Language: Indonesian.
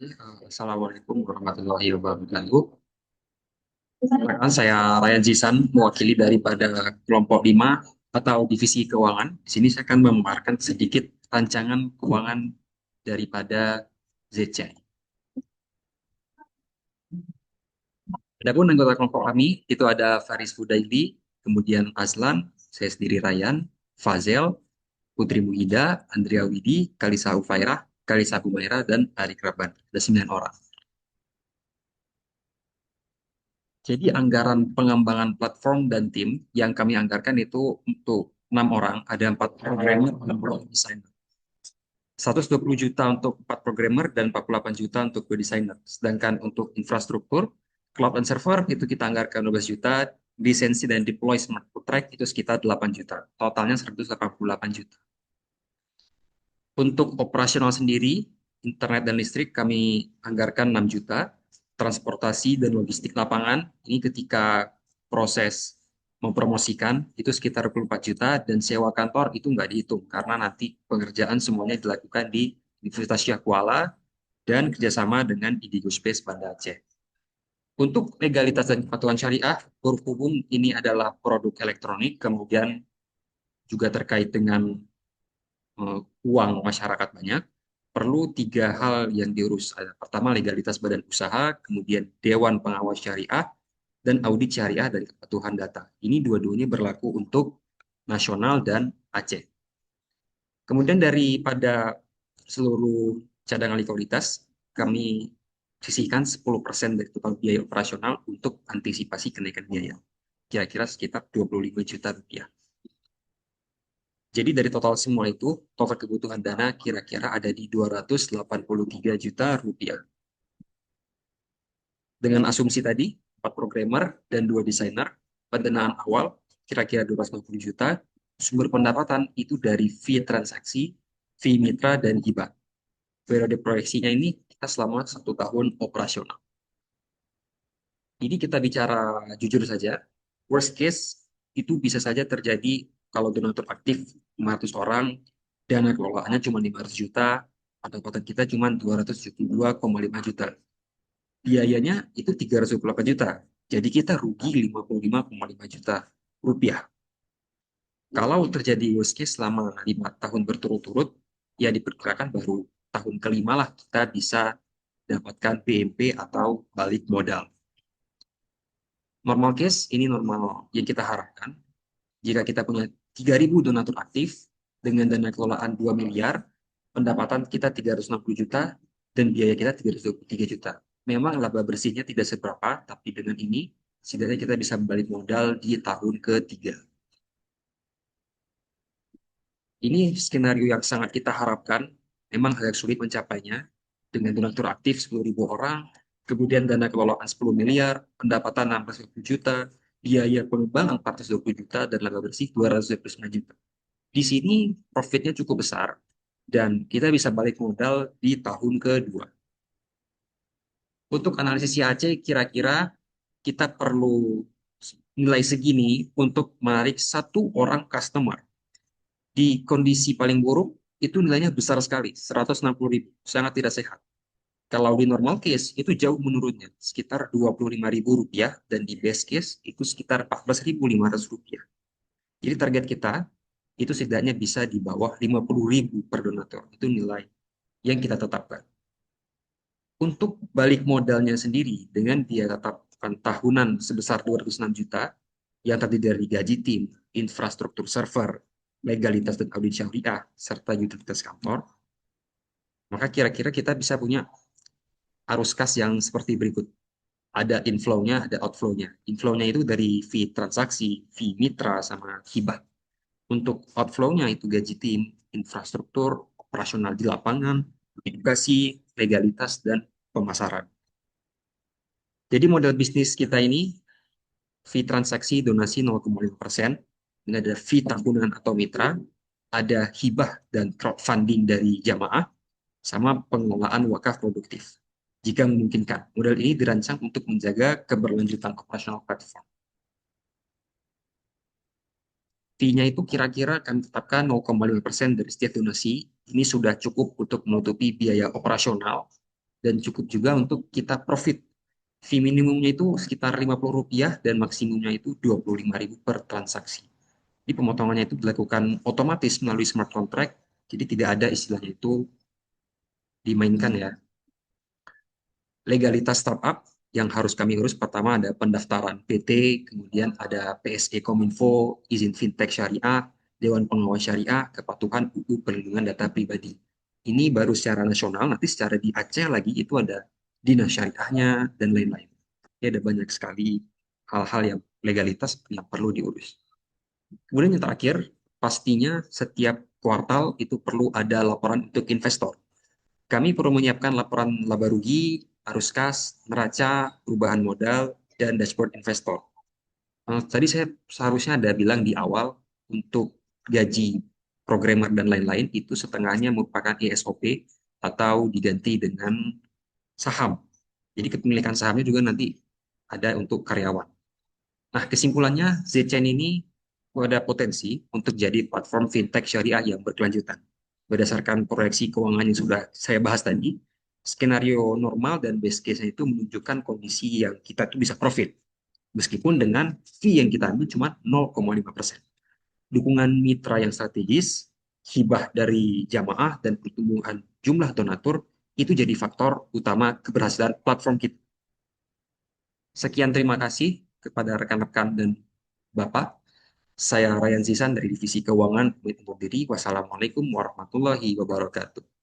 Assalamualaikum warahmatullahi wabarakatuh. Perkenalkan, saya Ryan Zisan, mewakili daripada kelompok 5 atau divisi keuangan. Di sini saya akan memaparkan sedikit rancangan keuangan daripada ZC. Adapun anggota kelompok kami itu ada Faris Hudaili, kemudian Azlan, saya sendiri Ryan, Fazel, Putri Muhida, Andrea Widi, Kalisa Ufairah, Kalisa Bumaira, dan Arik Raban. Ada 9 orang. Jadi anggaran pengembangan platform dan tim yang kami anggarkan itu untuk 6 orang, ada 4 programmer dan 2 desainer. 120 juta untuk 4 programmer dan 48 juta untuk 2 desainer. Sedangkan untuk infrastruktur, cloud and server itu kita anggarkan 12 juta, lisensi dan deploy smart contract itu sekitar 8 juta. Totalnya 188 juta. Untuk operasional sendiri, internet dan listrik kami anggarkan 6 juta. Transportasi dan logistik lapangan, ini ketika proses mempromosikan, itu sekitar 24 juta. Dan sewa kantor itu nggak dihitung, karena nanti pengerjaan semuanya dilakukan di Universitas Syah Kuala dan kerjasama dengan Indigo Space Banda Aceh. Untuk legalitas dan kepatuhan syariah, berhubung ini adalah produk elektronik, kemudian juga terkait dengan uang masyarakat banyak, perlu 3 hal yang diurus. Pertama, legalitas badan usaha, kemudian Dewan Pengawas Syariah, dan audit syariah dan kepatuhan data. Ini dua-duanya berlaku untuk nasional dan Aceh. Kemudian daripada seluruh cadangan likuiditas, kami sisihkan 10% dari total biaya operasional untuk antisipasi kenaikan biaya. Kira-kira sekitar 25 juta rupiah. Jadi dari total semua itu, total kebutuhan dana kira-kira ada di 283 juta rupiah. Dengan asumsi tadi, 4 programmer dan 2 desainer, pendanaan awal kira-kira 250 juta, sumber pendapatan itu dari fee transaksi, fee mitra, dan hibah. Periode proyeksinya ini kita selama 1 tahun operasional. Ini kita bicara jujur saja, worst case itu bisa saja terjadi kalau donatur aktif 500 orang, dana kelolaannya cuma 500 juta, pendapatan kita cuma 272,5 juta. Biayanya itu 328 juta. Jadi kita rugi 55,5 juta rupiah. Kalau terjadi worst case selama 5 tahun berturut-turut, ya diperkirakan baru tahun kelima lah kita bisa dapatkan BMP atau balik modal. Normal case, ini normal yang kita harapkan. Jika kita punya 3.000 donatur aktif dengan dana kelolaan 2 miliar, pendapatan kita 360 juta dan biaya kita 323 juta. Memang laba bersihnya tidak seberapa, tapi dengan ini setidaknya kita bisa balik modal di tahun ketiga. Ini skenario yang sangat kita harapkan, memang agak sulit mencapainya dengan donatur aktif 10.000 orang, kemudian dana kelolaan 10 miliar, pendapatan 620 juta, biaya pengembangan 420 juta, dan laba bersih 229 juta. Di sini profitnya cukup besar dan kita bisa balik modal di tahun kedua. Untuk analisis IAC kira-kira kita perlu nilai segini untuk menarik 1 orang customer. Di kondisi paling buruk itu nilainya besar sekali, 160.000, sangat tidak sehat. Kalau di normal case itu jauh menurunnya, sekitar 25.000 rupiah, dan di best case itu sekitar 14.500 rupiah. Jadi target kita itu setidaknya bisa di bawah 50.000 per donatur. Itu nilai yang kita tetapkan. Untuk balik modalnya sendiri dengan biaya tetapkan tahunan sebesar 206 juta yang terdiri dari gaji tim, infrastruktur server, legalitas dan audit syariah, serta utilitas kantor, maka kira-kira kita bisa punya arus kas yang seperti berikut. Ada inflow-nya, ada outflow-nya. Inflow-nya itu dari fee transaksi, fee mitra, sama hibah. Untuk outflow-nya itu gaji tim, infrastruktur, operasional di lapangan, edukasi, legalitas, dan pemasaran. Jadi model bisnis kita ini, fee transaksi donasi 0,5%, ini ada fee tahunan atau mitra, ada hibah dan crowdfunding dari jamaah, sama pengelolaan wakaf produktif. Jika memungkinkan, model ini dirancang untuk menjaga keberlanjutan operasional platform. Fee-nya itu kira-kira kami tetapkan 0,5% dari setiap donasi. Ini sudah cukup untuk menutupi biaya operasional dan cukup juga untuk kita profit. Fee minimumnya itu sekitar Rp50 dan maksimumnya itu 25.000 per transaksi. Jadi pemotongannya itu dilakukan otomatis melalui smart contract, jadi tidak ada istilahnya itu dimainkan ya. Legalitas startup yang harus kami urus pertama ada pendaftaran PT, kemudian ada PSE Kominfo, izin fintech syariah, Dewan Pengawas Syariah, kepatuhan UU Perlindungan Data Pribadi. Ini baru secara nasional, nanti secara di Aceh lagi itu ada dinas syariahnya dan lain-lain. Ini ada banyak sekali hal-hal yang legalitas yang perlu diurus. Kemudian yang terakhir, pastinya setiap kuartal itu perlu ada laporan untuk investor. Kami perlu menyiapkan laporan laba rugi, arus kas, neraca, perubahan modal, dan dashboard investor. Tadi saya seharusnya ada bilang di awal, untuk gaji programmer dan lain-lain itu setengahnya merupakan ESOP atau diganti dengan saham. Jadi kepemilikan sahamnya juga nanti ada untuk karyawan. Nah, kesimpulannya, Zchain ini ada potensi untuk jadi platform fintech syariah yang berkelanjutan. Berdasarkan proyeksi keuangan yang sudah saya bahas tadi, skenario normal dan best case itu menunjukkan kondisi yang kita tuh bisa profit, meskipun dengan fee yang kita ambil cuma 0,5%. Dukungan mitra yang strategis, hibah dari jamaah, dan pertumbuhan jumlah donatur itu jadi faktor utama keberhasilan platform kita. Sekian terima kasih kepada rekan-rekan dan Bapak. Saya Ryan Zisan dari Divisi Keuangan, pamit undur diri. Wassalamualaikum warahmatullahi wabarakatuh.